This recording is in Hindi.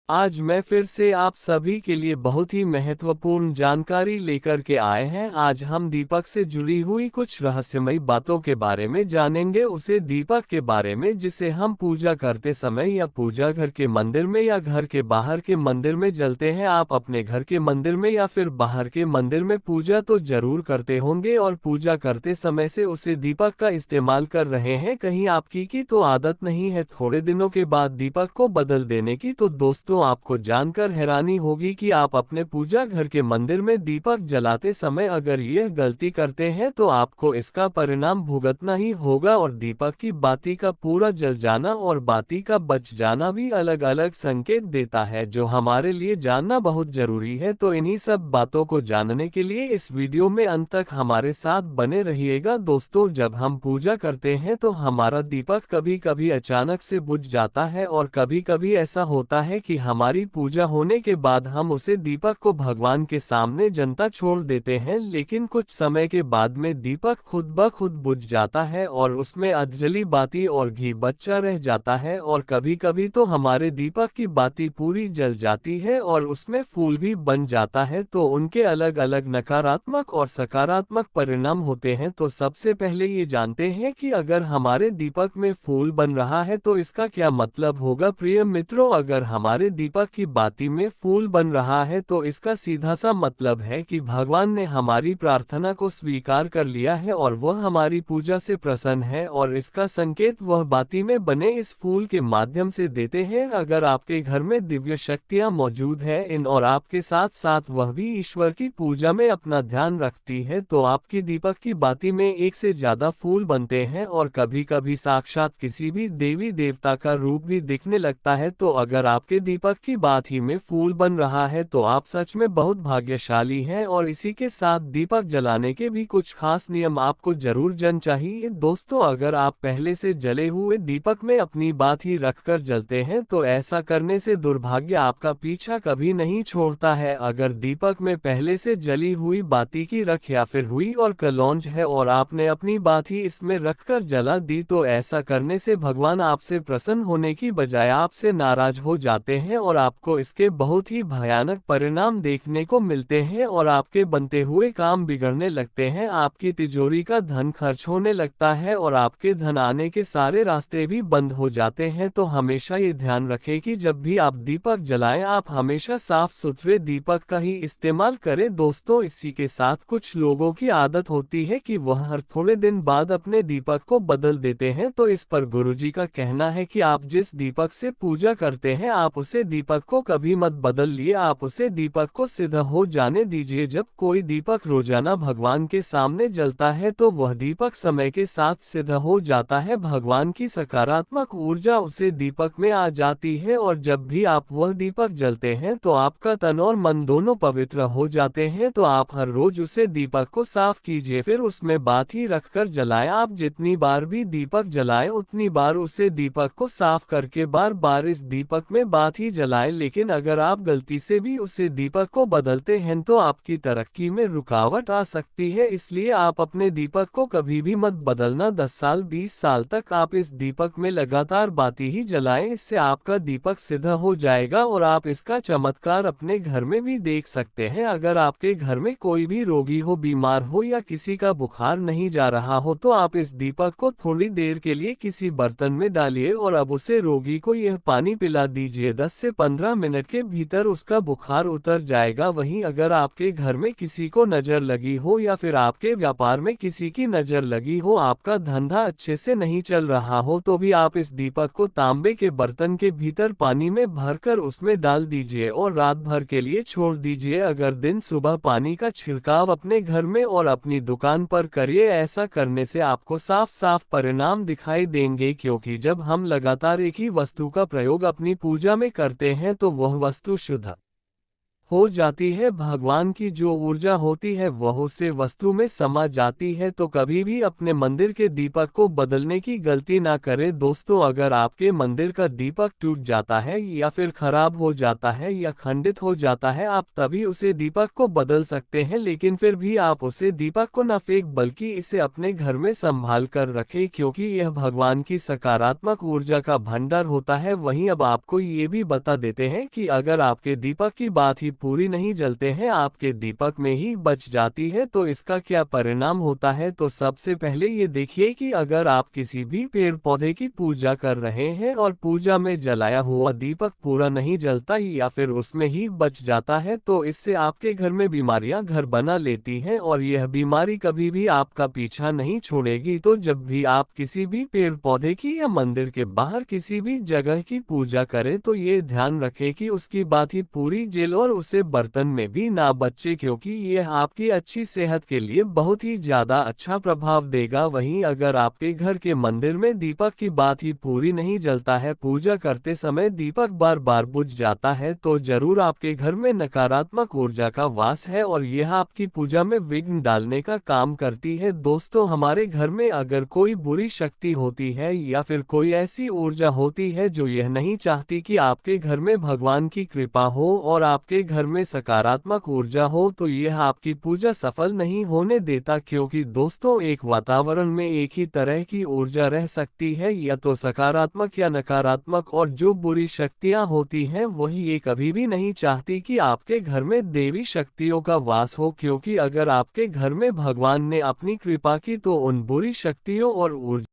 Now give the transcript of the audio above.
आज मैं फिर से आप सभी के लिए बहुत ही महत्वपूर्ण जानकारी लेकर के आए हैं। आज हम दीपक से जुड़ी हुई कुछ रहस्यमयी बातों के बारे में जानेंगे। उसे दीपक के बारे में जिसे हम पूजा करते समय या पूजा घर के मंदिर में या घर के बाहर के मंदिर में जलते हैं। आप अपने घर के मंदिर में या फिर बाहर के मंदिर में पूजा तो जरूर करते होंगे और पूजा करते समय से उसे दीपक का इस्तेमाल कर रहे हैं। कहीं आपकी की तो आदत नहीं है थोड़े दिनों के बाद दीपक को बदल देने की? तो दोस्तों, आपको जानकर हैरानी होगी कि आप अपने पूजा घर के मंदिर में दीपक जलाते समय अगर यह गलती करते हैं तो आपको इसका परिणाम भुगतना ही होगा। और दीपक की बाती का पूरा जल जाना और बाती का बच जाना भी अलग अलग संकेत देता है, जो हमारे लिए जानना बहुत जरूरी है। तो इन्हीं सब बातों को जानने के लिए इस वीडियो में अंत तक हमारे साथ बने रहिएगा। दोस्तों, जब हम पूजा करते हैं तो हमारा दीपक कभी कभी अचानक से बुझ जाता है और कभी कभी ऐसा होता है कि हमारी पूजा होने के बाद हम उसे दीपक को भगवान के सामने जनता छोड़ देते हैं, लेकिन कुछ समय के बाद में दीपक खुद ब खुद बुझ जाता है और उसमें अधजली बाती और घी बचा रह जाता है। और कभी कभी तो हमारे दीपक की बाती पूरी जल जाती है और उसमें फूल भी बन जाता है। तो उनके अलग अलग नकारात्मक और सकारात्मक परिणाम होते हैं। तो सबसे पहले ये जानते हैं कि अगर हमारे दीपक में फूल बन रहा है तो इसका क्या मतलब होगा। प्रिय मित्रों, अगर हमारे दीपक की बाती में फूल बन रहा है तो इसका सीधा सा मतलब है कि भगवान ने हमारी प्रार्थना को स्वीकार कर लिया है और वह हमारी पूजा से प्रसन्न है। और इसका संकेत वह बाती में बने इस फूल के माध्यम से देते हैं। अगर आपके घर में दिव्य शक्तियां मौजूद है इन और आपके साथ साथ वह भी ईश्वर की पूजा में अपना ध्यान रखती है, तो आपकी दीपक की बाती में एक से ज्यादा फूल बनते हैं और कभी कभी साक्षात किसी भी देवी देवता का रूप भी दिखने लगता है। तो अगर आपके दीपक की बाती में फूल बन रहा है तो आप सच में बहुत भाग्यशाली हैं। और इसी के साथ दीपक जलाने के भी कुछ खास नियम आपको जरूर जानने चाहिए। दोस्तों, अगर आप पहले से जले हुए दीपक में अपनी बाती रखकर जलते हैं तो ऐसा करने से दुर्भाग्य आपका पीछा कभी नहीं छोड़ता है। अगर दीपक में पहले से जली हुई बाती की रख या फिर हुई और कलौंज है और आपने अपनी बाती इसमें रखकर जला दी तो ऐसा करने से भगवान आपसे प्रसन्न होने की बजाय आपसे नाराज हो जाते हैं और आपको इसके बहुत ही भयानक परिणाम देखने को मिलते हैं और आपके बनते हुए काम बिगड़ने लगते हैं। आपकी तिजोरी का धन खर्च होने लगता है और आपके धन आने के सारे रास्ते भी बंद हो जाते हैं। तो हमेशा ये ध्यान रखें कि जब भी आप दीपक जलाएं आप हमेशा साफ सुथरे दीपक का ही इस्तेमाल करें। दोस्तों, इसी के साथ कुछ लोगों की आदत होती है कि वह हर थोड़े दिन बाद अपने दीपक को बदल देते हैं। तो इस पर गुरुजी का कहना है कि आप जिस दीपक से पूजा करते हैं आप उसे दीपक को कभी मत बदल लिए, आप उसे दीपक को सिद्ध हो जाने दीजिए। जब कोई दीपक रोजाना भगवान के सामने जलता है तो वह दीपक समय के साथ सिद्ध हो जाता है, भगवान की सकारात्मक ऊर्जा उसे दीपक में आ जाती है और जब भी आप वह दीपक जलते हैं तो आपका तन और मन दोनों पवित्र हो जाते हैं। तो आप हर रोज उसे दीपक को साफ कीजिए, फिर उसमें बाती रखकर जलाएं। आप जितनी बार भी दीपक जलाएं उतनी बार उसे दीपक को साफ करके बार बार इस दीपक में बाती जलाएं। लेकिन अगर आप गलती से भी उसे दीपक को बदलते हैं तो आपकी तरक्की में रुकावट आ सकती है, इसलिए आप अपने दीपक को कभी भी मत बदलना। 10 साल 20 साल तक आप इस दीपक में लगातार बाती ही जलाएं, इससे आपका दीपक सिद्ध हो जाएगा और आप इसका चमत्कार अपने घर में भी देख सकते हैं। अगर आपके घर में कोई भी रोगी हो, बीमार हो या किसी का बुखार नहीं जा रहा हो तो आप इस दीपक को थोड़ी देर के लिए किसी बर्तन में डालिए और अब उसे रोगी को यह पानी पिला दीजिए। 10 से 15 मिनट के भीतर उसका बुखार उतर जाएगा। वहीं अगर आपके घर में किसी को नजर लगी हो या फिर आपके व्यापार में किसी की नजर लगी हो, आपका धंधा अच्छे से नहीं चल रहा हो, तो भी आप इस दीपक को तांबे के बर्तन के भीतर पानी में भरकर उसमें डाल दीजिए और रात भर के लिए छोड़ दीजिए। अगर दिन सुबह पानी का छिड़काव अपने घर में और अपनी दुकान पर करिए, ऐसा करने से आपको साफ साफ परिणाम दिखाई देंगे। क्योंकि जब हम लगातार एक ही वस्तु का प्रयोग अपनी पूजा में करते हैं तो वह वस्तु शुद्ध हो जाती है। भगवान की जो ऊर्जा होती है वह उसे वस्तु में समा जाती है। तो कभी भी अपने मंदिर के दीपक को बदलने की गलती ना करें दोस्तों। अगर आपके मंदिर का दीपक टूट जाता है या फिर खराब हो जाता है या खंडित हो जाता है, आप तभी उसे दीपक को बदल सकते हैं, लेकिन फिर भी आप उसे दीपक को न फेंक बल्कि इसे अपने घर में संभाल कर रखें, क्योंकि यह भगवान की सकारात्मक ऊर्जा का भंडार होता है। वहीं अब आपको ये भी बता देते हैं कि अगर आपके दीपक की बात ही पूरी नहीं जलते हैं, आपके दीपक में ही बच जाती है, तो इसका क्या परिणाम होता है। तो सबसे पहले ये देखिए कि अगर आप किसी भी पेड़ पौधे की पूजा कर रहे हैं और पूजा में जलाया हुआ दीपक पूरा नहीं जलता या फिर उसमें ही बच जाता है, तो इससे आपके घर में बीमारियां घर बना लेती हैं और यह बीमारी कभी भी आपका पीछा नहीं छोड़ेगी। तो जब भी आप किसी भी पेड़ पौधे की या मंदिर के बाहर किसी भी जगह की पूजा करें, तो ये ध्यान रखें कि उसकी बात ही पूरी जले और उसे बर्तन में भी ना बचे, क्योंकि यह आपकी अच्छी सेहत के लिए बहुत ही ज्यादा अच्छा प्रभाव देगा। वहीं अगर आपके घर के मंदिर में दीपक की बात ही पूरी नहीं जलता है, पूजा करते समय दीपक बार बार बुझ जाता है, तो जरूर आपके घर में नकारात्मक ऊर्जा का वास है और यह आपकी पूजा में विघ्न डालने का काम करती है। दोस्तों, हमारे घर में अगर कोई बुरी शक्ति होती है या फिर कोई ऐसी ऊर्जा होती है जो यह नहीं चाहती कि आपके घर में भगवान की कृपा हो और आपके घर में सकारात्मक ऊर्जा हो, तो यह आपकी पूजा सफल नहीं होने देता। क्योंकि दोस्तों, एक वातावरण में एक ही तरह की ऊर्जा रह सकती है, या तो सकारात्मक या नकारात्मक, और जो बुरी शक्तियां होती हैं वही ये कभी भी नहीं चाहती कि आपके घर में देवी शक्तियों का वास हो। क्योंकि अगर आपके घर में भगवान ने अपनी कृपा की, तो उन बुरी शक्तियों और ऊर्जा